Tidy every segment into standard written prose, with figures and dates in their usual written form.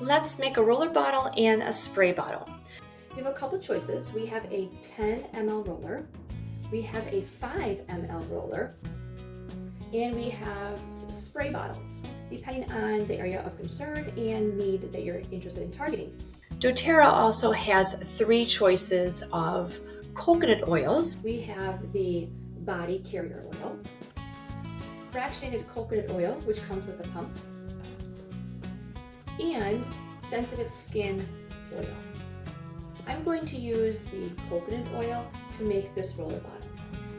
Let's make a roller bottle and a spray bottle. We have a couple choices. We have a 10 ml roller, we have a 5 ml roller, and we have spray bottles, depending on the area of concern and need that you're interested in targeting. doTERRA also has 3 choices of coconut oils. We have the body carrier oil, fractionated coconut oil, which comes with a pump, and sensitive skin oil. I'm going to use the coconut oil to make this roller bottle.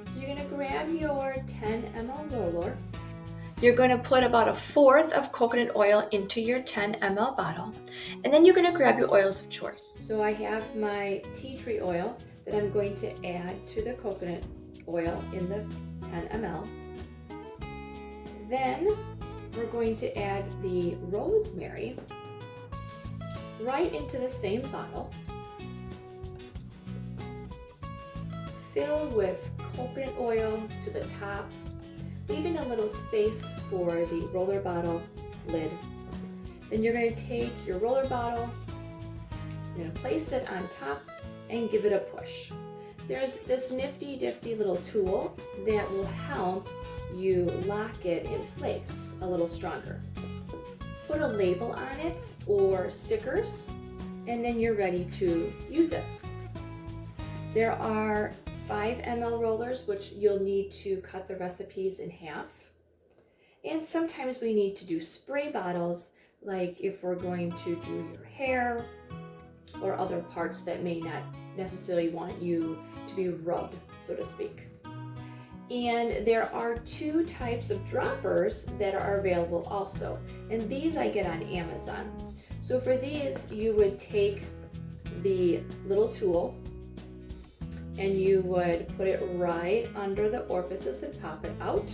So you're going to grab your 10 ml roller. You're going to put about 1/4 of coconut oil into your 10 ml bottle, and then you're going to grab your oils of choice. So I have my tea tree oil that I'm going to add to the coconut oil in the 10 ml. Then we're going to add the rosemary right into the same bottle. Fill with coconut oil to the top, leaving a little space for the roller bottle lid. Then you're going to take your roller bottle, you're going to place it on top and give it a push. There's this nifty little tool that will help you lock it in place a little stronger. Put a label on it or stickers, and then you're ready to use it. There are 5 ml rollers, which you'll need to cut the recipes in half. And sometimes we need to do spray bottles, like if we're going to do your hair or other parts that may not necessarily want you to be rubbed, so to speak. And there are 2 types of droppers that are available also, and these I get on Amazon. So for these, you would take the little tool and you would put it right under the orifices and pop it out.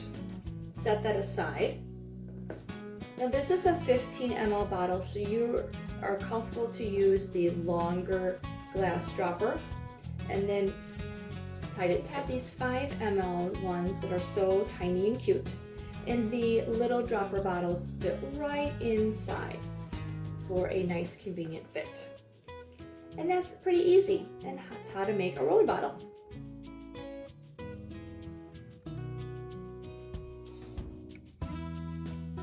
Set that aside. Now this is a 15 ml bottle, so you are comfortable to use the longer glass dropper, and then tap these 5 ml ones that are so tiny and cute, and the little dropper bottles fit right inside for a nice convenient fit. And that's pretty easy, and that's how to make a roller bottle.